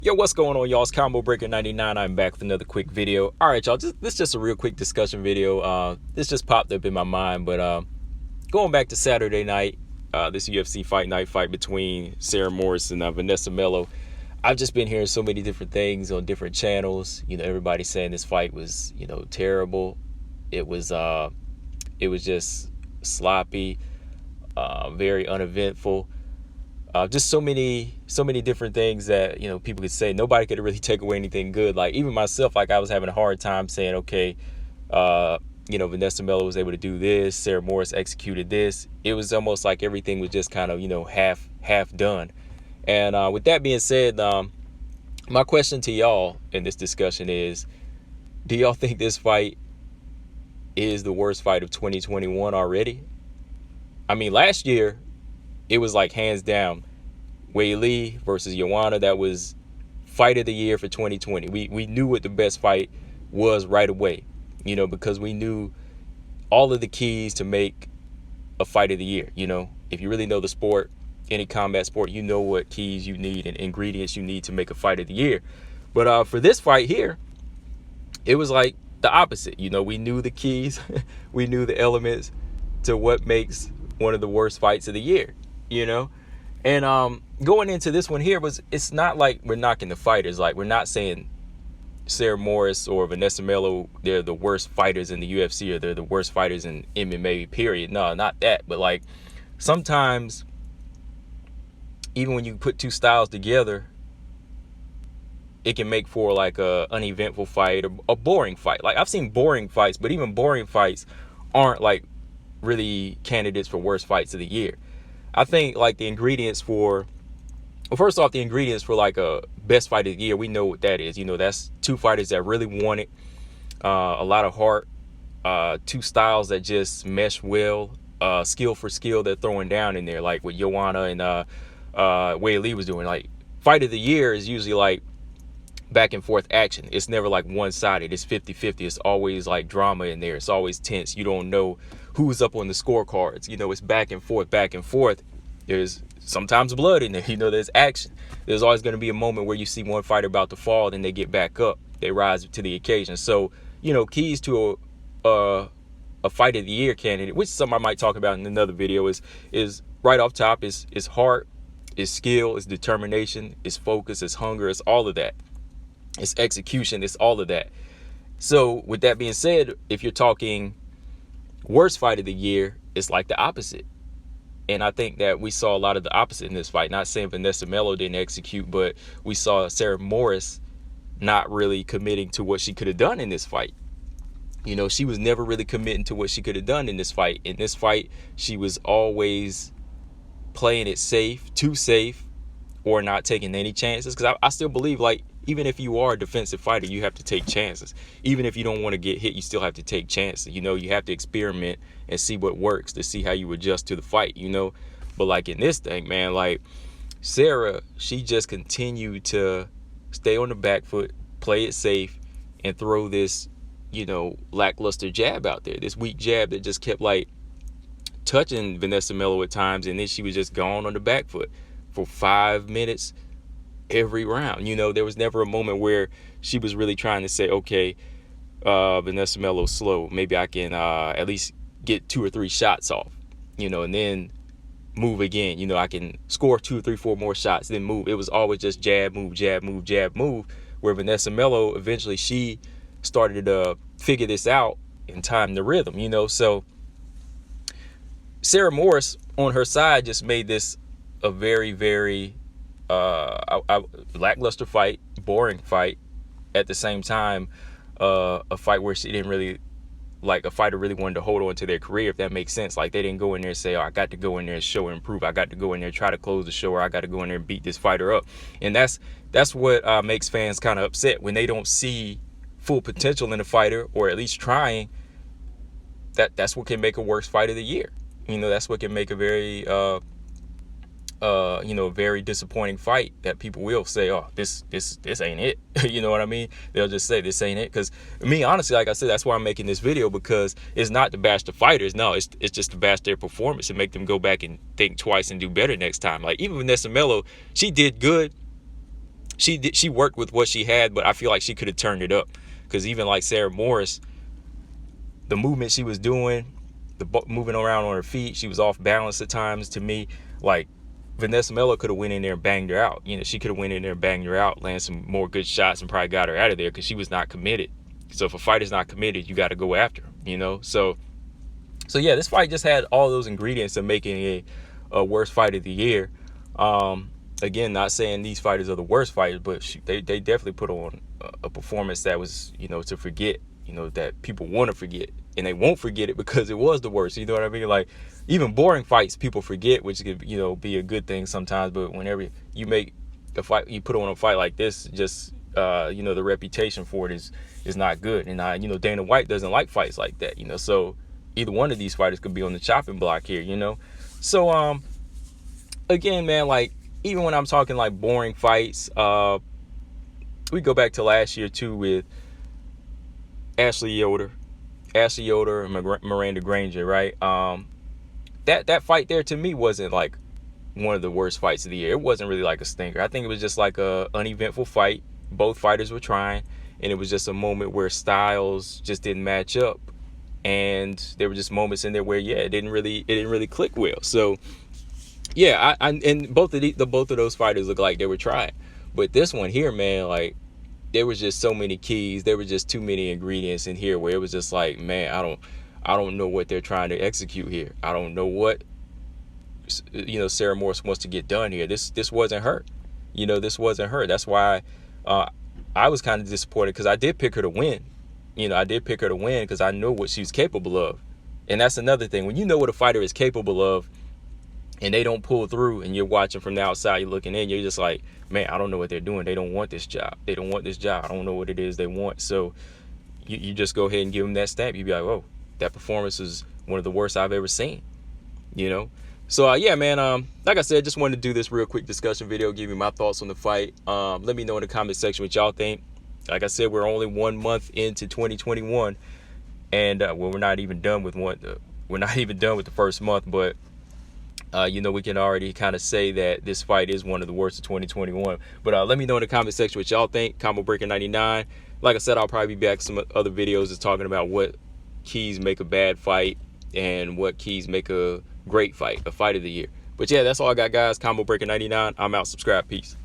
Yo, what's going on, y'all? It's Combo Breaker 99. I'm back with another quick video. All right, y'all. This is just a real quick discussion video. This just popped up in my mind, but going back to Saturday night, this UFC fight night fight between Sarah Moras and Vanessa Melo. I've just been hearing so many different things on different channels. You know, everybody saying this fight was, terrible. It was just sloppy, very uneventful. Just so many different things that people could say. Nobody could really take away anything good. Like even myself, like I was having a hard time saying, okay, Vanessa Melo was able to do this, Sarah Moras executed this. It was almost like everything was just kind of half done. And with that being said, my question to y'all in this discussion is, do y'all think this fight is the worst fight of 2021 already? I mean, last year it was like hands down Wmma versus Wmma. That was fight of the year for 2020. We knew what the best fight was right away, because we knew all of the keys to make a fight of the year. If you really know the sport, any combat sport, you know what keys you need and ingredients you need to make a fight of the year. But for this fight here, it was like the opposite. We knew the keys, we knew the elements to what makes one of the worst fights of the year. And going into this one here, it's not like we're knocking the fighters. Like, we're not saying Sarah Moras or Vanessa Melo, they're the worst fighters in the UFC or they're the worst fighters in MMA, period. No, not that. But like, sometimes even when you put two styles together, it can make for like a uneventful fight or a boring fight. Like, I've seen boring fights, but even boring fights aren't like really candidates for worst fights of the year. I think like the ingredients for, well, first off, the ingredients for like a best fight of the year, we know what that is. That's two fighters that really want it, a lot of heart, two styles that just mesh well, skill for skill they're throwing down in there, like what Wmma and Wmma was doing. Like, fight of the year is usually like back and forth action. It's never like one-sided. It's 50-50. It's always like drama in there. It's always tense. You don't know who's up on the scorecards. It's back and forth. There's sometimes blood in there. There's action. There's always going to be a moment where you see one fighter about to fall, then they get back up. They rise to the occasion. So, keys to a fight of the year candidate, which some I might talk about in another video, is right off top is heart, is skill, is determination, is focus, is hunger, is all of that. It's execution, it's all of that. So with that being said, if you're talking worst fight of the year, it's like the opposite. And I think that we saw a lot of the opposite in this fight. Not saying Vanessa Melo didn't execute, but we saw Sarah Moras not really committing to what she could have done in this fight. She was never really committing to what she could have done in this fight. In this fight, she was always playing it safe, too safe, or not taking any chances. Because I still believe, like, even if you are a defensive fighter, you have to take chances. Even if you don't want to get hit, you still have to take chances. You have to experiment and see what works to see how you adjust to the fight, But like in this thing, man, like Sarah, she just continued to stay on the back foot, play it safe, and throw this, lackluster jab out there. This weak jab that just kept like touching Vanessa Melo at times, and then she was just gone on the back foot for 5 minutes every round. There was never a moment where she was really trying to say, okay, Vanessa Melo's slow, maybe I can at least get 2 or 3 shots off, and then move again. I can score 2 or 3, 4 more shots, then move. It was always just jab, move, jab, move, jab, move, where Vanessa Melo, eventually she started to figure this out and time the rhythm, So Sarah Moras on her side just made this a very, very lackluster fight, boring fight. At the same time, a fight where she didn't really, like, a fighter really wanted to hold on to their career, if that makes sense. Like, they didn't go in there and say, oh, I got to go in there and show and improve. I got to go in there and try to close the show, or I got to go in there and beat this fighter up. And that's what makes fans kind of upset when they don't see full potential in a fighter, or at least trying. That's what can make a worst fight of the year. That's what can make a very very disappointing fight that people will say, oh, this ain't it. You know what I mean? They'll just say this ain't it. Because me, honestly, like I said, that's why I'm making this video, because it's not to bash the fighters. No, it's just to bash their performance and make them go back and think twice and do better next time. Like, even Vanessa Melo, she did good. she worked with what she had, but I feel like she could have turned it up, because even like Sarah Morris, the movement she was doing, moving around on her feet, she was off balance at times to me. Like Vanessa Melo could have went in there and banged her out. You know, she could have went in there and banged her out, landed some more good shots, and probably got her out of there, because she was not committed. So if a fighter's not committed, you got to go after him, you know? So yeah, this fight just had all those ingredients of making a worst fight of the year. Again, not saying these fighters are the worst fighters, but they definitely put on a performance that was, you know, to forget, you know, that people want to forget, and they won't forget it because it was the worst. You know what I mean? Like, even boring fights people forget, which could, you know, be a good thing sometimes. But whenever you make a fight, you put on a fight like this, just you know, the reputation for it is not good. And you know, Dana White doesn't like fights like that, you know. So either one of these fighters could be on the chopping block here, you know. So again, man, like, even when I'm talking like boring fights, we go back to last year too with Ashley Yoder and Miranda Granger, right? That fight there to me wasn't like one of the worst fights of the year. It wasn't really like a stinker. I think it was just like a uneventful fight. Both fighters were trying, and it was just a moment where styles just didn't match up, and there were just moments in there where, yeah, it didn't really click well. So yeah, and both of those fighters look like they were trying, but this one here, man, like, there was just so many keys. There were just too many ingredients in here where it was just like, man, I don't know what they're trying to execute here. I don't know what, you know, Sarah Morris wants to get done here. This wasn't her. You know, this wasn't her. That's why I was kind of disappointed, because I did pick her to win. You know, I did pick her to win because I know what she's capable of. And that's another thing. When you know what a fighter is capable of and they don't pull through, and you're watching from the outside, you're looking in, you're just like, man, I don't know what they're doing. They don't want this job. They don't want this job. I don't know what it is they want. So you just go ahead and give them that stamp. You'd be like, oh, that performance is one of the worst I've ever seen, you know? So yeah, man, like I said, just wanted to do this real quick discussion video, give you my thoughts on the fight. Let me know in the comment section what y'all think. Like I said, we're only 1 month into 2021, and well, we're not even done with the first month, but you know, we can already kind of say that this fight is one of the worst of 2021. But let me know in the comment section what y'all think. Combo Breaker 99. Like I said, I'll probably be back with some other videos just talking about what keys make a bad fight and what keys make a great fight, a fight of the year. But yeah, that's all I got, guys. Combo Breaker 99. I'm out. Subscribe. Peace.